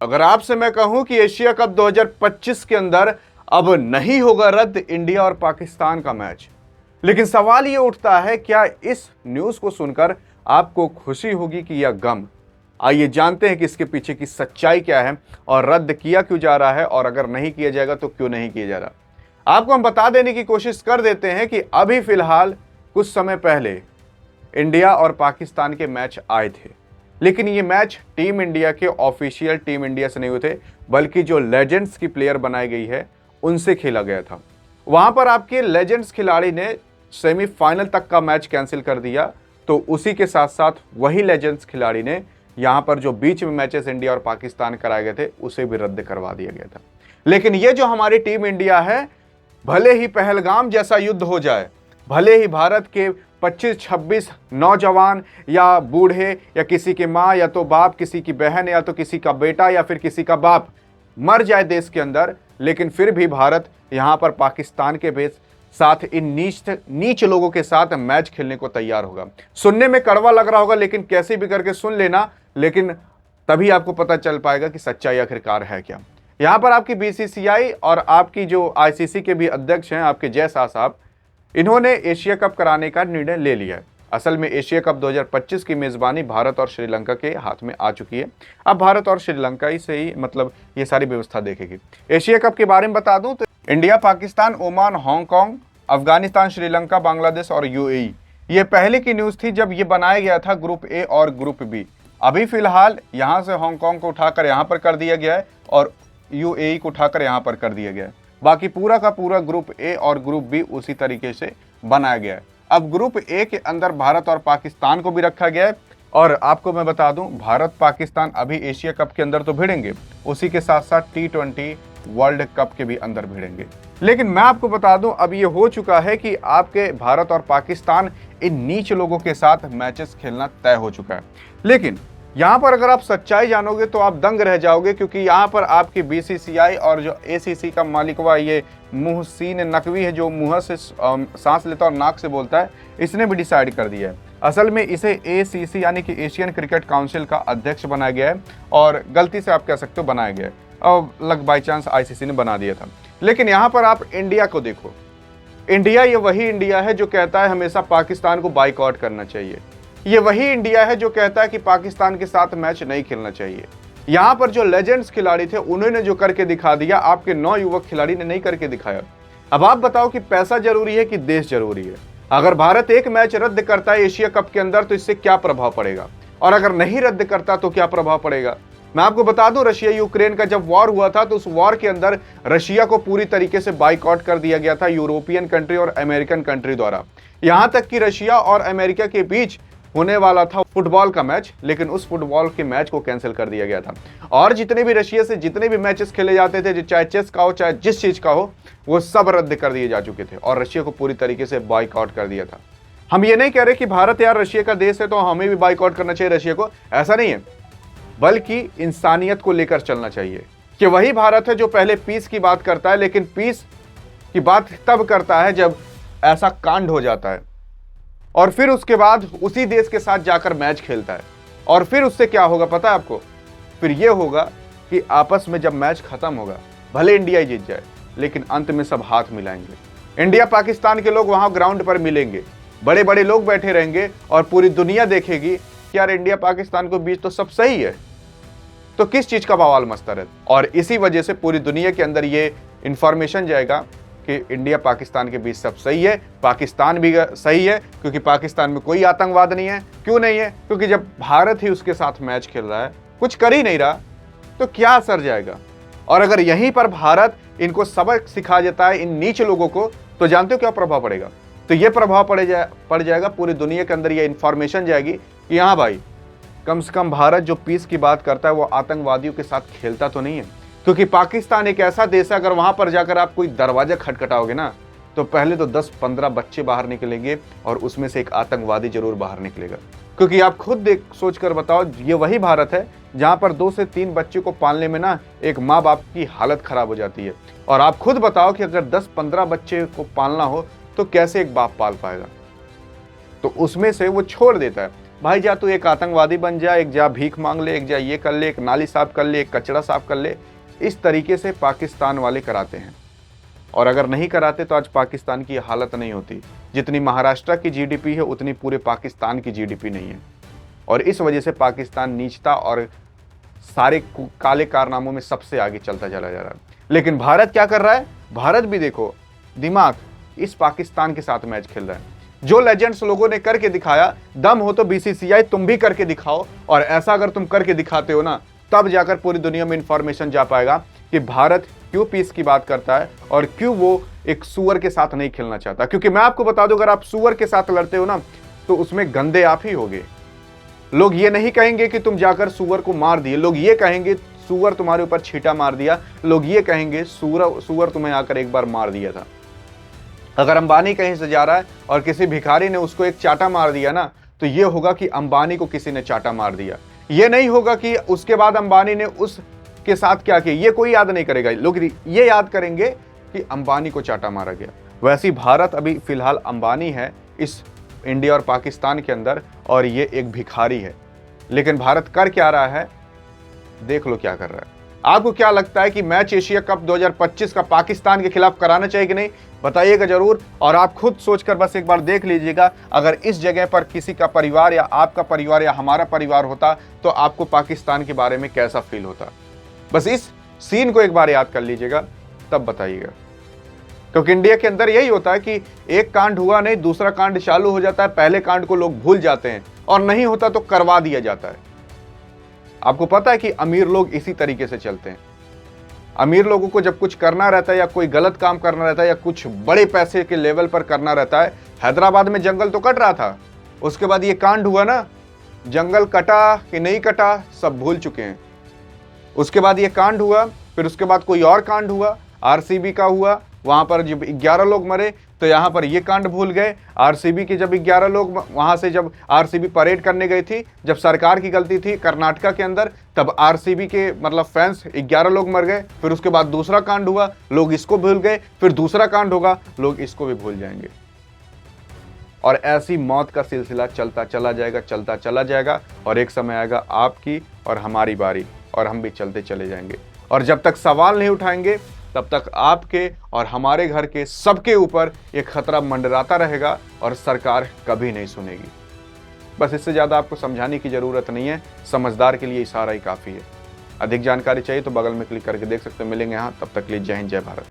अगर आपसे मैं कहूं कि एशिया कप 2025 के अंदर अब नहीं होगा रद्द इंडिया और पाकिस्तान का मैच, लेकिन सवाल ये उठता है क्या इस न्यूज को सुनकर आपको खुशी होगी कि या गम। आइए जानते हैं कि इसके पीछे की सच्चाई क्या है और रद्द किया क्यों जा रहा है, और अगर नहीं किया जाएगा तो क्यों नहीं किया जा रहा। आपको हम बता देने की कोशिश कर देते हैं कि अभी फिलहाल कुछ समय पहले इंडिया और पाकिस्तान के मैच आए थे, लेकिन ये मैच टीम इंडिया के ऑफिशियल टीम इंडिया से नहीं हुए थे, बल्कि जो लेजेंड्स की प्लेयर बनाई गई है उनसे खेला गया था। वहां पर आपके लेजेंड्स खिलाड़ी ने सेमीफाइनल तक का मैच कैंसिल कर दिया, तो उसी के साथ साथ वही लेजेंड्स खिलाड़ी ने यहां पर जो बीच में मैचेस इंडिया और पाकिस्तान कराए गए थे उसे भी रद्द करवा दिया गया था। लेकिन ये जो हमारी टीम इंडिया है, भले ही पहलगाम जैसा युद्ध हो जाए, भले ही भारत के 25-26 नौजवान या बूढ़े या किसी की माँ या तो बाप, किसी की बहन या तो किसी का बेटा या फिर किसी का बाप मर जाए देश के अंदर, लेकिन फिर भी भारत यहां पर पाकिस्तान के बेस साथ इन नीच लोगों के साथ मैच खेलने को तैयार होगा। सुनने में कड़वा लग रहा होगा, लेकिन कैसे भी करके सुन लेना, लेकिन तभी आपको पता चल पाएगा कि सच्चाई आखिरकार है क्या। यहां पर आपकी बीसीसीआई और आपकी जो आईसीसी के भी अध्यक्ष हैं आपके जय शाह साहब, इन्होंने एशिया कप कराने का निर्णय ले लिया है। असल में एशिया कप 2025 की मेजबानी भारत और श्रीलंका के हाथ में आ चुकी है। अब भारत और श्रीलंका ही से ही ये सारी व्यवस्था देखेगी। एशिया कप के बारे में बता दूं तो India, Pakistan, Oman, Hong Kong, Afghanistan, Sri Lanka, Bangladesh और यूएई, ये पहले की न्यूज थी जब ये बनाया गया था ग्रुप ए और ग्रुप बी। अभी फिलहाल यहां से हांगकांग को उठाकर यहां पर कर दिया गया है और यूएई को उठाकर यहां पर कर दिया गया है। बाकी पूरा का पूरा ग्रुप ए और ग्रुप बी उसी तरीके से बनाया गया है। अब ग्रुप ए के अंदर भारत और पाकिस्तान को भी रखा गया है, और आपको मैं बता दूं भारत पाकिस्तान अभी एशिया कप के अंदर तो भिड़ेंगे, उसी के साथ साथ T20 वर्ल्ड कप के भी अंदर भिड़ेंगे। लेकिन मैं आपको बता दूं अब ये हो चुका है कि आपके भारत और पाकिस्तान इन नीच लोगों के साथ मैचेस खेलना तय हो चुका है। लेकिन यहाँ पर अगर आप सच्चाई जानोगे तो आप दंग रह जाओगे, क्योंकि यहाँ पर आपकी बीसीसीआई और जो एसीसी का मालिकवा ये मुहसिन नकवी है, जो मुंह से सांस लेता और नाक से बोलता है, इसने भी डिसाइड कर दिया है। असल में इसे एसीसी यानी कि एशियन क्रिकेट काउंसिल का अध्यक्ष बनाया गया है, और गलती से आप कह सकते हो बनाया गया है, और लग बाई चांस आईसीसी ने बना दिया था। लेकिन यहाँ पर आप इंडिया को देखो, इंडिया ये वही इंडिया है जो कहता है हमेशा पाकिस्तान को बाइकआउट करना चाहिए। ये वही इंडिया है जो कहता है कि पाकिस्तान के साथ मैच नहीं खेलना चाहिए। यहां पर जो लेजेंड्स खिलाड़ी थे उन्होंने जो करके दिखा दिया, आपके नौयुवक खिलाड़ी ने नहीं करके दिखाया। अब आप बताओ कि पैसा जरूरी है कि देश जरूरी है? अगर भारत एक मैच रद्द करता है एशिया कप के अंदर तो इससे क्या प्रभाव पड़ेगा, और अगर नहीं रद्द करता तो क्या प्रभाव पड़ेगा? मैं आपको बता दूं, रशिया यूक्रेन का जब वॉर हुआ था तो उस वॉर के अंदर रशिया को पूरी तरीके से बाइकआउट कर दिया गया था यूरोपियन कंट्री और अमेरिकन कंट्री द्वारा। यहां तक कि रशिया और अमेरिका के बीच होने वाला था फुटबॉल का मैच, लेकिन उस फुटबॉल के मैच को कैंसिल कर दिया गया था। और जितने भी रशिया से जितने भी मैचेस खेले जाते थे, चाहे चेस का हो चाहे जिस चीज का हो, वो सब रद्द कर दिए जा चुके थे और रशिया को पूरी तरीके से बाइकआउट कर दिया था। हम ये नहीं कह रहे कि भारत यार रशिया का देश है तो हमें भी बाइकआउट करना चाहिए रशिया को, ऐसा नहीं है, बल्कि इंसानियत को लेकर चलना चाहिए कि वही भारत है जो पहले पीस की बात करता है, लेकिन पीस की बात तब करता है जब ऐसा कांड हो जाता है, और फिर उसके बाद उसी देश के साथ जाकर मैच खेलता है। और फिर उससे क्या होगा पता है आपको? फिर यह होगा कि आपस में जब मैच खत्म होगा, भले इंडिया ही जीत जाए, लेकिन अंत में सब हाथ मिलाएंगे। इंडिया पाकिस्तान के लोग वहां ग्राउंड पर मिलेंगे, बड़े बड़े लोग बैठे रहेंगे और पूरी दुनिया देखेगी कि यार इंडिया पाकिस्तान के बीच तो सब सही है, तो किस चीज का बवाल मचता है। और इसी वजह से पूरी दुनिया के अंदर ये इंफॉर्मेशन जाएगा कि इंडिया पाकिस्तान के बीच सब सही है, पाकिस्तान भी सही है, क्योंकि पाकिस्तान में कोई आतंकवाद नहीं है। क्यों नहीं है? क्योंकि जब भारत ही उसके साथ मैच खेल रहा है, कुछ कर ही नहीं रहा, तो क्या असर जाएगा। और अगर यहीं पर भारत इनको सबक सिखा देता है इन नीच लोगों को, तो जानते हो क्या प्रभाव पड़ेगा? तो ये प्रभाव पड़ जाएगा पूरी दुनिया के अंदर, ये इंफॉर्मेशन जाएगी कि हाँ भाई, कम से कम भारत जो पीस की बात करता है वो आतंकवादियों के साथ खेलता तो नहीं है। क्योंकि पाकिस्तान एक ऐसा देश है, अगर वहां पर जाकर आप कोई दरवाजा खटखटाओगे ना, तो पहले तो 10-15 बच्चे बाहर निकलेंगे और उसमें से एक आतंकवादी जरूर बाहर निकलेगा। क्योंकि आप खुद सोच कर बताओ, ये वही भारत है जहां पर 2 से 3 बच्चे को पालने में ना एक माँ बाप की हालत खराब हो जाती है। और आप खुद बताओ कि अगर 10-15 बच्चे को पालना हो तो कैसे एक बाप पाल पाएगा? तो उसमें से वो छोड़ देता है। भाई जा तू एक आतंकवादी बन जा, एक जा भीख मांग ले, एक जा ये कर ले, एक नाली साफ कर ले, एक कचरा साफ कर ले। इस तरीके से पाकिस्तान वाले कराते हैं। और अगर नहीं कराते तो आज पाकिस्तान की हालत नहीं होती। जितनी महाराष्ट्र की जीडीपी है उतनी पूरे पाकिस्तान की जीडीपी नहीं है। और इस वजह से पाकिस्तान नीचता और सारे काले कारनामों में सबसे आगे चलता चला जा रहा है। लेकिन भारत क्या कर रहा है? भारत भी देखो दिमाग इस पाकिस्तान के साथ मैच खेल रहा है। जो लेजेंड्स लोगों ने करके दिखाया, दम हो तो बीसीसीआई तुम भी करके दिखाओ। और ऐसा अगर तुम करके दिखाते हो ना, तब जाकर पूरी दुनिया में इंफॉर्मेशन जा पाएगा कि भारत क्यों पीस की बात करता है और क्यों वो एक सुअर के साथ नहीं खेलना चाहता। क्योंकि मैं आपको बता दूं, अगर आप सुअर के साथ लड़ते हो ना, तो उसमें गंदे आप ही होगे। लोग ये नहीं कहेंगे कि तुम जाकर सुअर को मार दिए, लोग ये कहेंगे सुअर तुम्हारे ऊपर छींटा मार दिया, लोग ये कहेंगे सुअर तुम्हें आकर एक बार मार दिया था। अगर अंबानी कहीं से जा रहा है और किसी भिखारी ने उसको एक चाटा मार दिया ना, तो ये होगा कि अंबानी को किसी ने चाटा मार दिया। ये नहीं होगा कि उसके बाद अंबानी ने उसके साथ क्या किया, ये कोई याद नहीं करेगा। लोग ये याद करेंगे कि अंबानी को चाटा मारा गया। वैसे ही भारत अभी फिलहाल अंबानी है इस इंडिया और पाकिस्तान के अंदर, और ये एक भिखारी है। लेकिन भारत कर क्या रहा है, देख लो क्या कर रहा है। आपको क्या लगता है कि मैच एशिया कप 2025 का पाकिस्तान के खिलाफ कराना चाहिए कि नहीं? बताइएगा जरूर। और आप खुद सोचकर बस एक बार देख लीजिएगा, अगर इस जगह पर किसी का परिवार या आपका परिवार या हमारा परिवार होता तो आपको पाकिस्तान के बारे में कैसा फील होता। बस इस सीन को एक बार याद कर लीजिएगा, तब बताइएगा। क्योंकि इंडिया के अंदर यही होता है कि एक कांड हुआ नहीं, दूसरा कांड चालू हो जाता है, पहले कांड को लोग भूल जाते हैं, और नहीं होता तो करवा दिया जाता है। आपको पता है कि अमीर लोग इसी तरीके से चलते हैं। अमीर लोगों को जब कुछ करना रहता है या कोई गलत काम करना रहता है या कुछ बड़े पैसे के लेवल पर करना रहता है, हैदराबाद में जंगल तो कट रहा था, उसके बाद ये कांड हुआ ना, जंगल कटा कि नहीं कटा सब भूल चुके हैं। उसके बाद ये कांड हुआ, फिर उसके बाद कोई और कांड हुआ, आरसीबी का हुआ, वहां पर जब 11 लोग मरे तो यहां पर ये कांड भूल गए। आरसीबी के जब 11 लोग वहां से जब आरसीबी परेड करने गई थी, जब सरकार की गलती थी कर्नाटका के अंदर, तब आरसीबी के मतलब फैंस 11 लोग मर गए। फिर उसके बाद दूसरा कांड हुआ, लोग इसको भूल गए, फिर दूसरा कांड होगा, लोग इसको भी भूल जाएंगे। और ऐसी मौत का सिलसिला चलता चला जाएगा, चलता चला जाएगा, और एक समय आएगा आपकी और हमारी बारी, और हम भी चलते चले जाएंगे। और जब तक सवाल नहीं उठाएंगे तब तक आपके और हमारे घर के सबके ऊपर एक खतरा मंडराता रहेगा और सरकार कभी नहीं सुनेगी। बस इससे ज़्यादा आपको समझाने की ज़रूरत नहीं है, समझदार के लिए इशारा ही काफ़ी है। अधिक जानकारी चाहिए तो बगल में क्लिक करके देख सकते हैं। मिलेंगे यहाँ, तब तक के लिए जय हिंद, जय भारत।